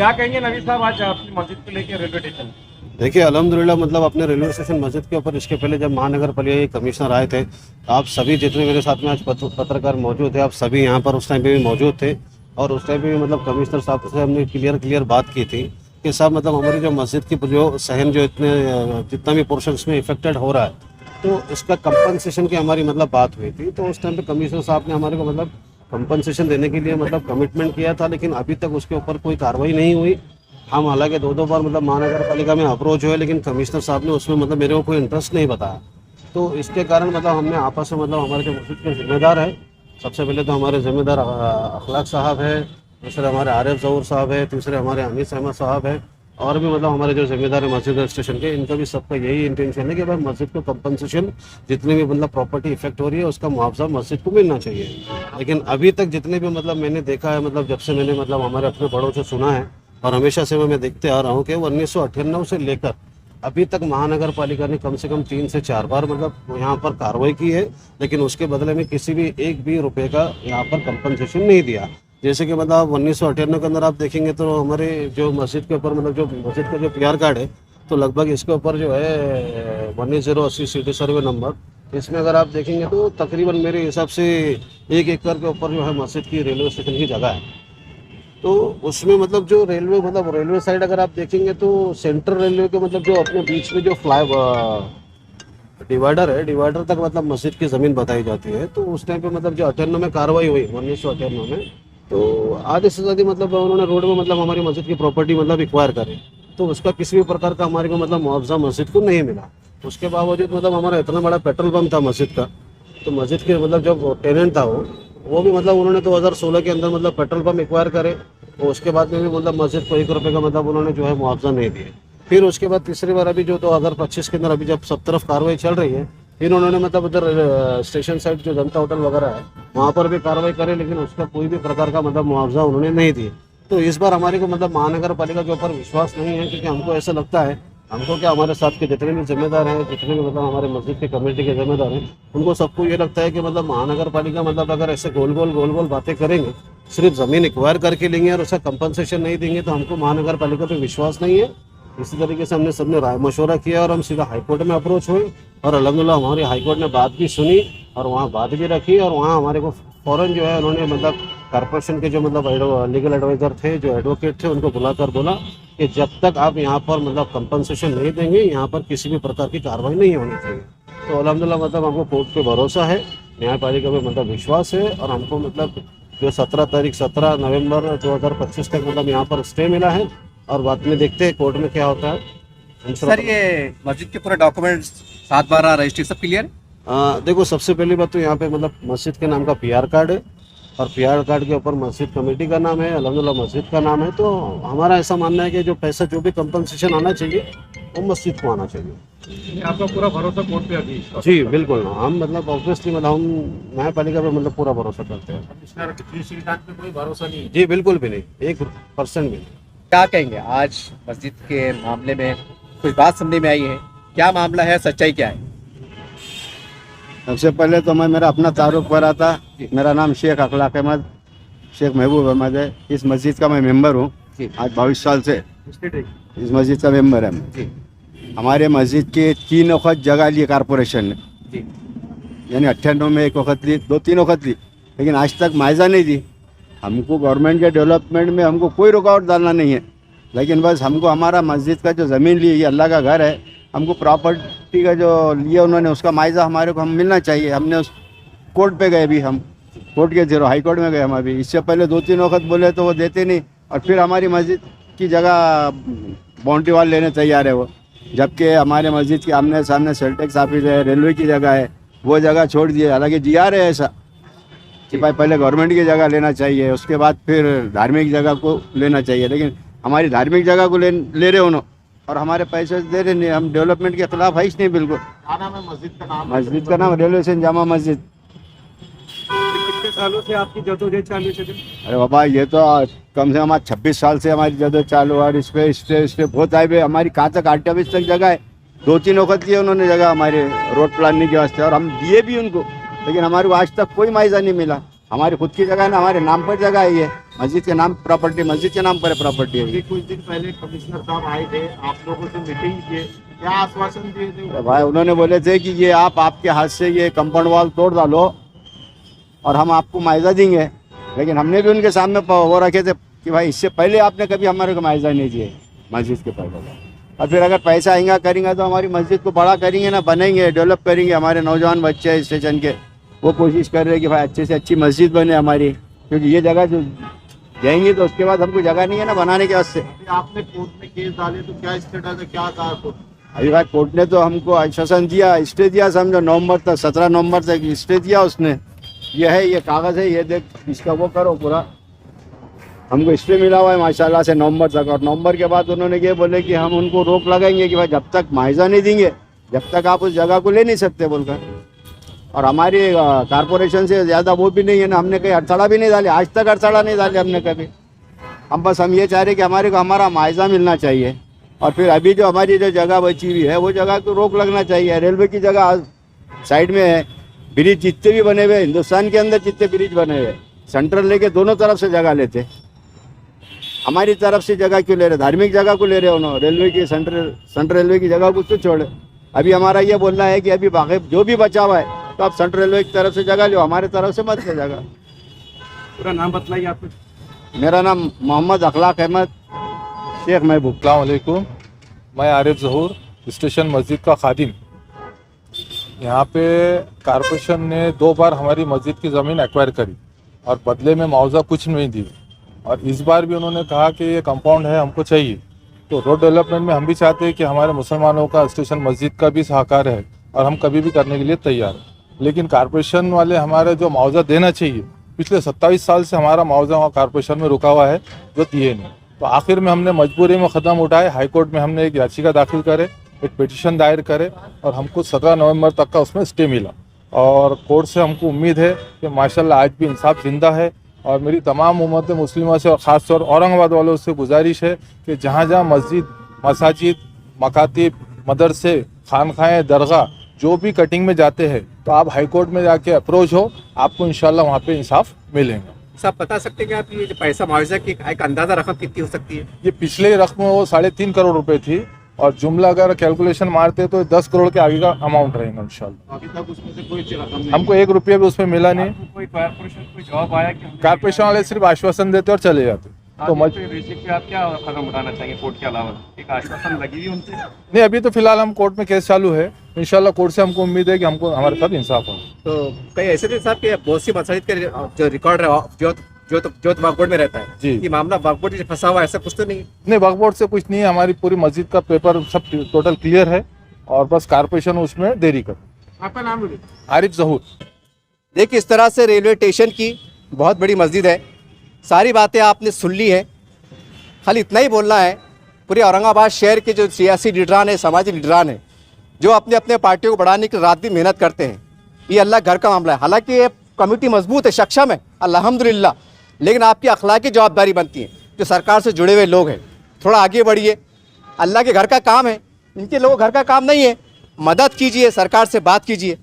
क्या कहेंगे नबी साहब आज अपनी मस्जिद को लेकर रेलवे स्टेशन? देखिए अल्हम्दुलिल्लाह मतलब अपने रेलवे स्टेशन मस्जिद के ऊपर इसके पहले जब महानगर पालिका के कमिश्नर आए थे, आप सभी जितने मेरे साथ में आज पत्रकार मौजूद थे, आप सभी यहाँ पर उस टाइम पे भी मौजूद थे। और उस टाइम पे भी मतलब कमिश्नर साहब से हमने क्लियर बात की थी कि साहब मतलब हमारी जो मस्जिद की जो सहन जो जितना भी पोर्शन इसमें इफेक्टेड हो रहा है, तो इसका कंपनसेशन की हमारी मतलब बात हुई थी। तो उस टाइम पे कमिश्नर साहब ने हमारे को मतलब कंपनसेशन देने के लिए मतलब कमिटमेंट किया था, लेकिन अभी तक उसके ऊपर कोई कार्रवाई नहीं हुई। हम हालांकि दो बार मतलब महानगर पालिका में अप्रोच हुए, लेकिन कमिश्नर साहब ने उसमें मतलब मेरे को कोई इंटरेस्ट नहीं बताया। तो इसके कारण मतलब हमने आपस में मतलब हमारे जो मस्जिद के जिम्मेदार है, सबसे पहले तो हमारे जिम्मेदार अखलाक साहब है, दूसरे हमारे आरिफ जहूर साहब है, तीसरे हमारे अमीर अहमद साहब है, और भी मतलब हमारे जो जिम्मेदार है मस्जिद स्टेशन के, इनका भी सबका यही इंटेंशन है कि भाई मस्जिद को कंपनसेशन जितनी भी मतलब प्रॉपर्टी इफेक्ट हो रही है उसका मुआवजा मस्जिद को मिलना चाहिए। लेकिन अभी तक जितने भी मतलब मैंने देखा है, मतलब जब से मैंने मतलब हमारे अपने बड़ों से सुना है और हमेशा से मैं देखते आ रहा हूँ कि 1998 से लेकर अभी तक महानगर पालिका ने कम से कम 3 से 4 बार मतलब यहाँ पर कार्रवाई की है, लेकिन उसके बदले में किसी भी एक भी रुपए का यहाँ पर कंपनसेशन नहीं दिया। जैसे कि मतलब 1998 के अंदर आप देखेंगे तो हमारे जो मस्जिद के ऊपर मतलब जो मस्जिद का जो PR कार्ड है, तो लगभग इसके ऊपर जो है 11080 सिटी सर्वे नंबर, इसमें अगर आप देखेंगे तो तकरीबन मेरे हिसाब से 1 एकड़ के ऊपर जो है मस्जिद की रेलवे स्टेशन की जगह है। तो उसमें मतलब जो रेलवे साइड अगर आप देखेंगे तो सेंट्रल रेलवे के मतलब जो अपने बीच में जो डिवाइडर है, डिवाइडर तक मतलब मस्जिद की ज़मीन बताई जाती है। तो उस टाइम पे मतलब जो 98 में कार्रवाई हुई 1998 में, तो आधे से ज़्यादा मतलब उन्होंने रोड में मतलब हमारी मस्जिद की प्रॉपर्टी मतलब एक्वायर करी, तो उसका किसी भी प्रकार का हमारे को मतलब मुआवजा मस्जिद को नहीं मिला। उसके बावजूद मतलब हमारा इतना बड़ा पेट्रोल पंप था मस्जिद का, तो मस्जिद के मतलब जो टेनेंट था वो भी मतलब उन्होंने 2016 के अंदर मतलब पेट्रोल पंप एक्वायर करे, और उसके बाद में भी मतलब मस्जिद को 1 रुपये का मतलब उन्होंने जो है मुआवजा नहीं दिए। फिर उसके बाद तीसरी बार अभी जो 2025 के अंदर अभी जब सब तरफ कार्रवाई चल रही है, फिर उन्होंने मतलब उधर स्टेशन साइड जो जनता होटल वगैरह है वहाँ पर भी कार्रवाई करे, लेकिन उसका कोई भी प्रकार का मतलब मुआवजा उन्होंने नहीं दिए। तो इस बार हमारे को मतलब महानगर पालिका के ऊपर विश्वास नहीं है, क्योंकि हमको ऐसा लगता है, हमको क्या हमारे साथ के जितने भी जिम्मेदार हैं, जितने भी मतलब हमारे मस्जिद के कमेटी के जिम्मेदार हैं, उनको सबको ये लगता है कि मतलब महानगर पालिका मतलब अगर ऐसे गोल गोल बातें करेंगे, सिर्फ ज़मीन एक्वायर करके लेंगे और उसका कंपनसेशन नहीं देंगे, तो हमको महानगर पालिका पे विश्वास नहीं है। इसी तरीके से हमने सबने राय मशवरा किया और हम सीधा हाईकोर्ट में अप्रोच हुए, और अल्हम्दुलिल्लाह हमारी हाईकोर्ट ने बात भी सुनी और वहाँ बात भी रखी, और वहाँ हमारे को फ़ौरन जो है उन्होंने मतलब कॉर्पोरेशन के जो मतलब लीगल एडवाइज़र थे, जो एडवोकेट थे, उनको बुलाकर बोला कि जब तक आप यहाँ पर मतलब कंपनसेशन नहीं देंगे, यहाँ पर किसी भी प्रकार की कार्रवाई नहीं होनी चाहिए। तो अल्हम्दुलिल्लाह मतलब हमको कोर्ट पे भरोसा है, न्यायपालिका पे मतलब विश्वास है, और हमको मतलब जो 17 नवंबर 2025 तक मतलब यहाँ पर स्टे मिला है, और बाद में देखते हैं कोर्ट में क्या होता है। सर ये मस्जिद के पूरे डॉक्यूमेंट्स 7/12 रजिस्ट्री सब क्लियर है? देखो सबसे पहली बात तो यहाँ पे मतलब मस्जिद के नाम का PR कार्ड है, और PR कार्ड के ऊपर मस्जिद कमेटी का नाम है, अल्हम्दुलिल्लाह मस्जिद का नाम है। तो हमारा ऐसा मानना है कि जो पैसा जो भी कंपनसेशन आना चाहिए वो मस्जिद को आना चाहिए। आपका पूरा भरोसा कोर्ट पे अभी? जी बिल्कुल, हम मतलब ऑब्वियसली मतलब हम न्यायपालिका पे मतलब पूरा भरोसा करते हैं। कमिश्नर श्रीकांत पे कोई भरोसा नहीं? जी बिल्कुल भी नहीं, 1% भी नहीं। क्या कहेंगे आज मस्जिद के मामले में कुछ बात सुनने में आई है, क्या मामला है, सच्चाई क्या है? सबसे पहले तो मैं मेरा अपना तारुफ करा था। मेरा नाम शेख अखलाक अहमद शेख महबूब अहमद है। इस मस्जिद का मैं मेंबर हूँ आज 22 साल से। इस मस्जिद का मेंबर है मैं। हमारे मस्जिद के 3 वक्त जगह ली कारपोरेशन ने, यानी 98 में 1 वक्त ली, 2-3 वक्त ली, लेकिन आज तक मुआवजा नहीं दी। हमको गवर्नमेंट के डेवलपमेंट में हमको कोई रुकावट डालना नहीं है, लेकिन बस हमको हमारा मस्जिद का जो ज़मीन ली, ये अल्लाह का घर है, हमको प्रॉपर्टी का जो लिया उन्होंने उसका मुआवजा हमारे को हम मिलना चाहिए। हमने उस कोर्ट पे गए, भी हम कोर्ट के ज़ेरो हाई कोर्ट में गए हम अभी। इससे पहले 2-3 वक्त बोले तो वो देते नहीं, और फिर हमारी मस्जिद की जगह बाउंड्री वाल लेने तैयार है वो, जबकि हमारे मस्जिद के आमने सामने सेल टैक्स ऑफिस है, रेलवे की जगह है, वो जगह छोड़ दिए। हालांकि GR है ऐसा कि भाई पहले गवर्नमेंट की जगह लेना चाहिए, उसके बाद फिर धार्मिक जगह को लेना चाहिए, लेकिन हमारी धार्मिक जगह को ले रहे उन्होंने और हमारे पैसे दे रहे नहीं। हम डेवलपमेंट के खिलाफ है ही नहीं बिल्कुल। क्या नाम है मस्जिद का? नाम मस्जिद का नाम रेलवे स्टेशन जामा मस्जिद। कितने सालों से आपकी जदोजहद चालू है? अरे बाबा ये तो कम से कम 26 साल से हमारी जदोजहद चालू है, और इस पे बहुत आए हमारी कहाँ तक 8 तक जगह है। 2-3 वक्त लिए उन्होंने जगह हमारे रोड प्लानिंग के वास्ते, और हम दिए भी उनको, लेकिन हमारे को आज तक कोई मुआवजा नहीं मिला। हमारी खुद की जगह है ना, हमारे नाम पर जगह है ये, मस्जिद के नाम प्रॉपर्टी, मस्जिद के नाम पर प्रॉपर्टी है। अभी कुछ दिन पहले कमिश्नर साहब आए थे, आप लोगों से मीटिंग किए, क्या आश्वासन दिए थे? अरे भाई उन्होंने बोले थे कि ये आपके हाथ से ये कंपाउंड वॉल तोड़ डालो और हम आपको मुआवजा देंगे, लेकिन हमने भी उनके सामने वो रखे थे कि भाई इससे पहले आपने कभी हमारे को मुआवजा नहीं दिए मस्जिद के पहले, और फिर अगर पैसा आएगा करेंगे तो हमारी मस्जिद को बड़ा करेंगे ना, बनेंगे, डेवलप करेंगे। हमारे नौजवान बच्चे हैं स्टेशन के, वो कोशिश कर रहे हैं कि भाई अच्छे से अच्छी मस्जिद बने हमारी, क्योंकि ये जगह जो जाएंगी तो उसके बाद हमको जगह नहीं है ना बनाने के वास्ते। अभी आपने कोर्ट में केस डाले तो क्या स्टेटस है, क्या कहा कोर्ट? अभी भाई कोर्ट ने तो हमको आश्वासन दिया, स्टे दिया, समझो नवंबर तक, 17 नवंबर तक स्टे दिया उसने। ये है, ये कागज़ है, ये देख, इसका वो करो पूरा, हमको स्टे मिला हुआ है माशाल्लाह से नवंबर तक। और नवंबर के बाद उन्होंने ये बोले कि हम उनको रोक लगाएंगे कि भाई जब तक मुआवजा नहीं देंगे जब तक आप उस जगह को ले नहीं सकते बोलकर। और हमारी कारपोरेशन से ज़्यादा वो भी नहीं है ना, हमने कहीं अड़थड़ा भी नहीं डाले, आज तक अड़थड़ा नहीं डाले हमने कभी। हम ये चाह रहे कि हमारे को हमारा मुआवजा मिलना चाहिए, और फिर अभी जो हमारी जो जगह बची हुई है वो जगह को रोक लगना चाहिए। रेलवे की जगह साइड में है, ब्रिज जितने भी बने हुए हिंदुस्तान के अंदर जितने ब्रिज बने हुए, सेंट्रल लेके दोनों तरफ से जगह लेते, हमारी तरफ से जगह क्यों ले रहे? धार्मिक जगह को ले रहे उन्होंने, रेलवे की सेंट्रल रेलवे की जगह को क्यों छोड़े? अभी हमारा ये बोलना है कि अभी बाकी जो भी बचा हुआ है तो आप सेंट्रल रेलवे की तरफ से जगह लो, हमारे तरफ से मत ले जगह। पूरा नाम बतलाइए आप। मेरा नाम मोहम्मद अखलाक अहमद शेख महबूब। अस्सलाम वालेकुम, मैं आरिफ ज़हूर, स्टेशन मस्जिद का खादिम। यहाँ पे कारपोरेशन ने 2 बार हमारी मस्जिद की ज़मीन एक्वायर करी और बदले में मुआवजा कुछ नहीं दी, और इस बार भी उन्होंने कहा कि ये कंपाउंड है हमको चाहिए। तो रोड डेवलपमेंट में हम भी चाहते हैं कि हमारे मुसलमानों का स्टेशन मस्जिद का भी सहकार है, और हम कभी भी करने के लिए तैयार हैं। लेकिन कारपोरेशन वाले हमारे जो मुआवजा देना चाहिए, पिछले 27 साल से हमारा मुआवजा वहाँ कारपोरेशन में रुका हुआ है, जो दिए नहीं। तो आखिर में हमने मजबूरी में क़दम उठाए, हाई कोर्ट में हमने एक याचिका दाखिल करे, एक पिटीशन दायर करे, और हमको 17 नवंबर तक का उसमें स्टे मिला। और कोर्ट से हमको उम्मीद है कि माशाल्लाह आज भी इंसाफ जिंदा है। और मेरी तमाम उम्मत मुस्लिमा से और ख़ास तौर औरंगाबाद वालों से गुजारिश है कि जहाँ जहाँ मस्जिद, मसाजिद, मकातिब, मदरसे, खानखाएँ, दरगाह जो भी कटिंग में जाते हैं, तो आप हाई कोर्ट में जाके अप्रोच हो, आपको इंशाल्लाह वहाँ पे इंसाफ मिलेगा। सब बता सकते हैं कि आप ये जो पैसा मुआवजा की एक अंदाजा रकम कितनी हो सकती है? ये पिछले रकम वो 3.5 करोड़ रुपए थी, और जुमला अगर कैलकुलेशन मारते तो 10 करोड़ के आगे का अमाउंट रहेगा इंशाल्लाह। अभी तक उसमें से कोई रकम नहीं, हमको 1 रुपया भी उसमें मिला नहीं। आपको कोई कारपोरेशन कोई जवाब आया कि कारपोरेशन वाले सिर्फ आश्वासन देते और चले जाते। तो बेसिक पे आप क्या कदम उठाना चाहेंगे कोर्ट के अलावा? एक आश्वासन लगी हुई उनसे? नहीं, अभी तो फिलहाल हम कोर्ट में केस चालू है, इंशाल्लाह कोर्ट से हमको उम्मीद है कि हमको हमारे साथ इंसाफ हो। तो कई ऐसे थे साहब कि बहुत सी मसाजिद का जो रिकॉर्ड है जो वक्फ बोर्ड में रहता है जी। ये मामला वक्फ बोर्ड से फंसा हुआ है, ऐसा कुछ तो नहीं? नहीं, वक्फ बोर्ड से कुछ नहीं है, हमारी पूरी मस्जिद का पेपर सब टोटल क्लियर है, और बस कारपोरेशन उसमें देरी कर। आपका नाम बोलिए। आरिफ ज़हूर। देखिए इस तरह से रेलवे स्टेशन की बहुत बड़ी मस्जिद है, सारी बातें आपने सुन ली है। खाली इतना ही बोलना है, पूरे औरंगाबाद शहर के जो सियासी लीडरान है, समाजी लीडरान है, जो अपने अपने पार्टियों को बढ़ाने के लिए रात दिन मेहनत करते हैं, ये अल्लाह घर का मामला है। हालांकि ये कमेटी मजबूत है, सक्षम है अल्हम्दुलिल्लाह, लेकिन आपकी अखलाकी जवाबदारी बनती है। जो सरकार से जुड़े हुए लोग हैं, थोड़ा आगे बढ़िए, अल्लाह के घर का काम है, इनके लोगों घर का काम नहीं है। मदद कीजिए, सरकार से बात कीजिए,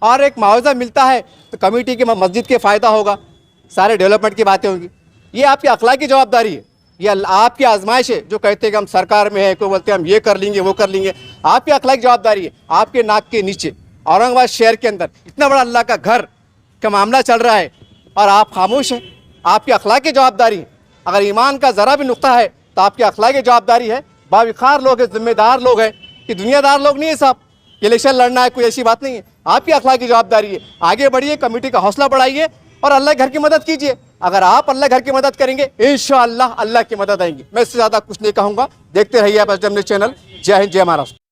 और एक मुआवजा मिलता है तो कमेटी के मस्जिद के फ़ायदा होगा, सारे डेवलपमेंट की बातें होंगी। ये आपकी अखलाकी जवाबदारी है, ये आपकी आजमाइश है। जो कहते हैं कि हम सरकार में है, कोई बोलते हैं हम ये कर लेंगे वो कर लेंगे, आपकी अखलाकी जवाबदारी है। आपके नाक के नीचे औरंगाबाद शहर के अंदर इतना बड़ा अल्लाह का घर का मामला चल रहा है और आप खामोश हैं, आपकी अखलाकी जवाबदारी है। अगर ईमान का ज़रा भी नुक्ता है तो आपकी अखलाकी जवाबदारी है। बाविखार लोग हैं, जिम्मेदार लोग हैं, कि दुनियादार लोग नहीं है साहब। इलेक्शन लड़ना है कोई ऐसी बात नहीं है, आपकी अखलाकी जवाबदारी है। आगे बढ़िए, कमेटी का हौसला बढ़ाइए और अल्लाह के घर की मदद कीजिए। अगर आप अल्लाह घर की मदद करेंगे, इंशाअल्लाह अल्लाह की मदद आएंगी। मैं इससे ज़्यादा कुछ नहीं कहूँगा। देखते रहिए आप एसडीएम न्यूज़ चैनल। जय हिंद, जय महाराष्ट्र।